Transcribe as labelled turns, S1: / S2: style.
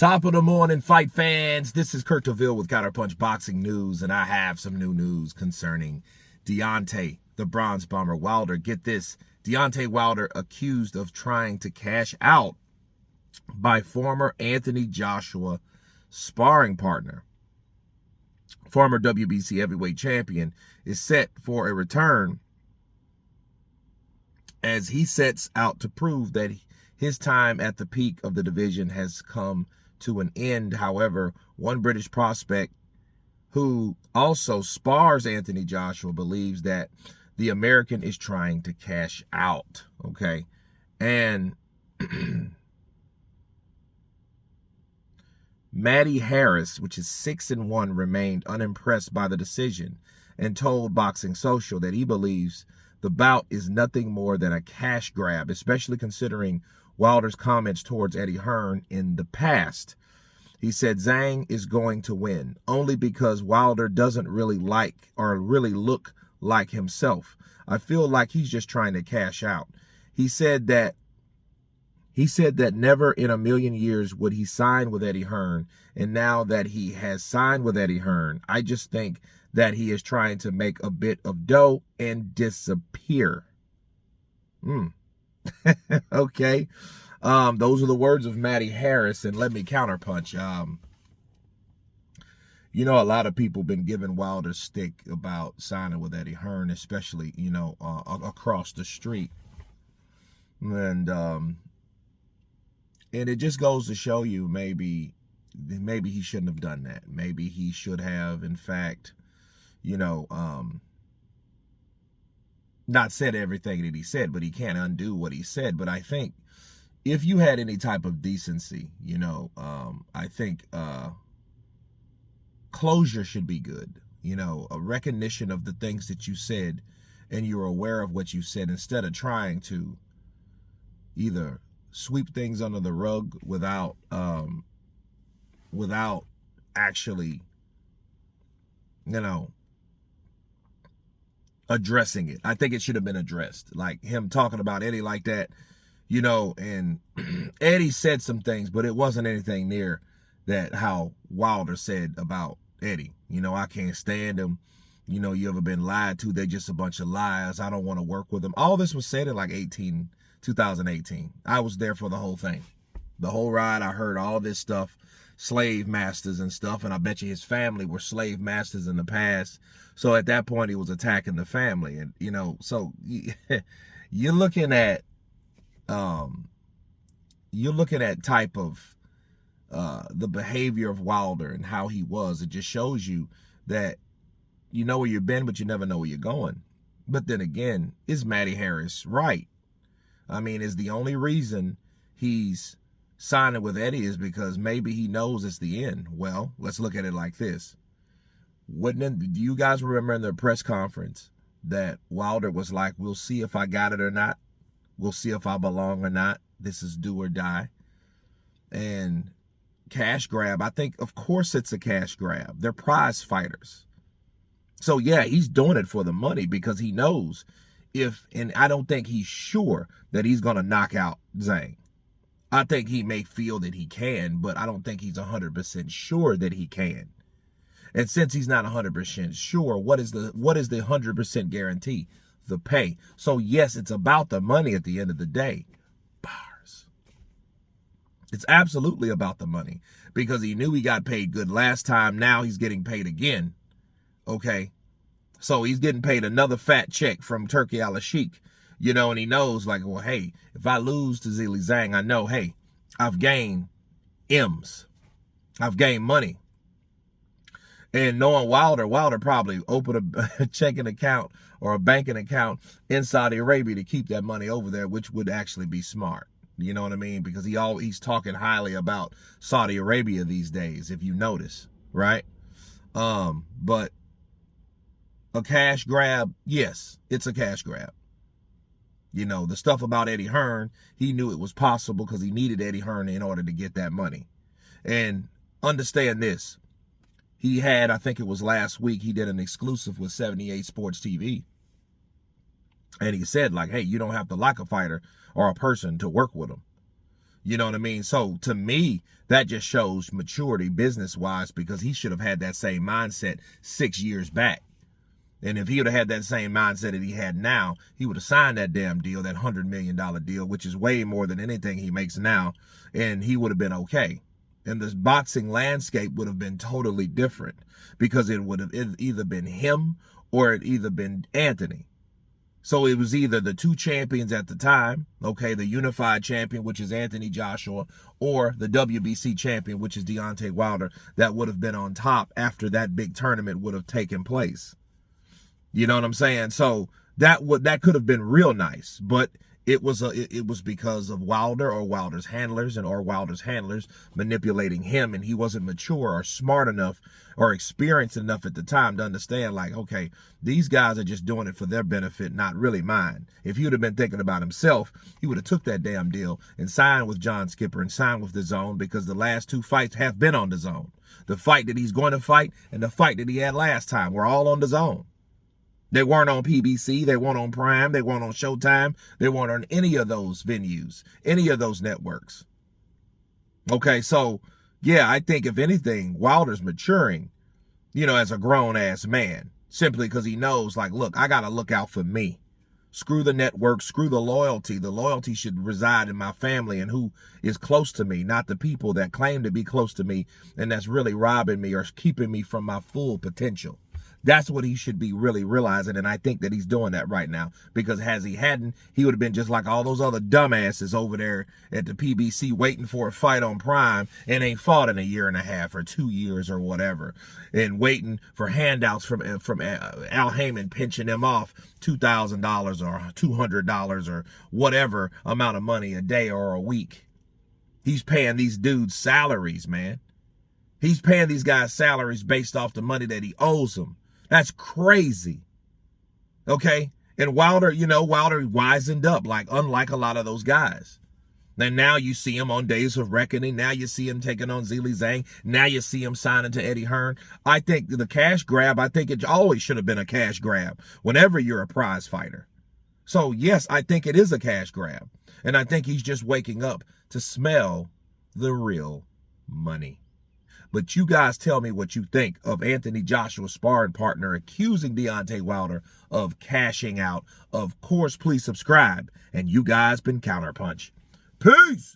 S1: Top of the morning, fight fans. This is Kurt DeVille with Counterpunch Boxing News, and I have some new news concerning Deontay, the Bronze Bomber Wilder. Get this, Deontay Wilder accused of trying to cash out by former Anthony Joshua sparring partner. Former WBC heavyweight champion is set for a return as he sets out to prove that his time at the peak of the division has come to an end. However, one British prospect who also spars Anthony Joshua believes that the American is trying to cash out. Okay. And Matty Harris, which is 6-1, remained unimpressed by the decision and told Boxing Social that he believes the bout is nothing more than a cash grab, especially considering Wilder's comments towards Eddie Hearn in the past. He said Zhang is going to win only because Wilder doesn't really like or really look like himself. I feel like he's just trying to cash out. He said that never in a million years would he sign with Eddie Hearn, and now that he has signed with Eddie Hearn, I just think that he is trying to make a bit of dough and disappear. Okay. Those are the words of Matty Harris, and let me counterpunch. You know, a lot of people been giving Wilder stick about signing with Eddie Hearn, especially, you know, across the street. And it just goes to show you maybe he shouldn't have done that. Maybe he should have, in fact, you know, not said everything that he said, but he can't undo what he said. But I think if you had any type of decency, you know, I think closure should be good. You know, a recognition of the things that you said, and you're aware of what you said, instead of trying to either sweep things under the rug without actually, you know, addressing it. I think it should have been addressed. Like him talking about Eddie like that, you know, and Eddie said some things, but it wasn't anything near that how Wilder said about Eddie. You know, I can't stand him. You know, you ever been lied to? They're just a bunch of liars. I don't want to work with them. All this was said in like 2018. I was there for the whole thing. The whole ride, I heard all this stuff, slave masters and stuff, and I bet you his family were slave masters in the past. So at that point, he was attacking the family. And, you know, so you're looking at type of the behavior of Wilder and how he was. It just shows you that you know where you've been, but you never know where you're going. But then again, is Matty Harris right? I mean, is the only reason he's signing with Eddie is because maybe he knows it's the end? Well, let's look at it like this. Do you guys remember in the press conference that Wilder was like, we'll see if I got it or not. We'll see if I belong or not. This is do or die. And cash grab, I think, of course it's a cash grab. They're prize fighters. So, yeah, he's doing it for the money because he knows and I don't think he's sure that he's going to knock out Zhang. I think he may feel that he can, but I don't think he's 100% sure that he can. And since he's not 100% sure, what is the 100% guarantee? The pay. So yes, it's about the money at the end of the day. Bars. It's absolutely about the money because he knew he got paid good last time. Now he's getting paid again. Okay. So he's getting paid another fat check from Turkey Al-Sheikh, you know, and he knows like, well, hey, if I lose to Zhilei Zhang, I know, hey, I've gained M's. I've gained money. And knowing Wilder probably opened a checking account or a banking account in Saudi Arabia to keep that money over there, which would actually be smart. You know what I mean? Because he's talking highly about Saudi Arabia these days, if you notice, right? But a cash grab, yes, it's a cash grab. You know, the stuff about Eddie Hearn, he knew it was possible because he needed Eddie Hearn in order to get that money. And understand this. He had, I think it was last week, he did an exclusive with 78 Sports TV. And he said, like, hey, you don't have to like a fighter or a person to work with him. You know what I mean? So to me, that just shows maturity business-wise, because he should have had that same mindset 6 years back. And if he would have had that same mindset that he had now, he would have signed that damn deal, that $100 million deal, which is way more than anything he makes now, and he would have been okay. And this boxing landscape would have been totally different, because it would have either been him or it either been Anthony. So it was either the two champions at the time, okay, the unified champion, which is Anthony Joshua, or the WBC champion, which is Deontay Wilder, that would have been on top after that big tournament would have taken place. You know what I'm saying? So that could have been real nice, but it was because of Wilder or Wilder's handlers or Wilder's handlers manipulating him, and he wasn't mature or smart enough or experienced enough at the time to understand, like, okay, these guys are just doing it for their benefit, not really mine. If he would have been thinking about himself, he would have took that damn deal and signed with John Skipper and signed with DAZN, because the last two fights have been on DAZN. The fight that he's going to fight and the fight that he had last time were all on DAZN. They weren't on PBC, they weren't on Prime, they weren't on Showtime, they weren't on any of those venues, any of those networks. Okay, so, yeah, I think if anything, Wilder's maturing, you know, as a grown-ass man, simply because he knows, like, look, I got to look out for me. Screw the network, screw the loyalty. The loyalty should reside in my family and who is close to me, not the people that claim to be close to me and that's really robbing me or keeping me from my full potential. That's what he should be really realizing, and I think that he's doing that right now, because as he hadn't, he would have been just like all those other dumbasses over there at the PBC waiting for a fight on Prime and ain't fought in a year and a half or 2 years or whatever, and waiting for handouts from Al Heyman pinching them off $2,000 or $200 or whatever amount of money a day or a week. He's paying these dudes salaries, man. He's paying these guys salaries based off the money that he owes them. That's crazy. Okay? And Wilder, you know, Wilder wisened up, like, unlike a lot of those guys. And now you see him on Days of Reckoning. Now you see him taking on Zhilei Zhang. Now you see him signing to Eddie Hearn. I think the cash grab, I think it always should have been a cash grab whenever you're a prize fighter. So, yes, I think it is a cash grab. And I think he's just waking up to smell the real money. But you guys tell me what you think of Anthony Joshua's sparring partner accusing Deontay Wilder of cashing out. Of course, please subscribe. And you guys been Counterpunch. Peace!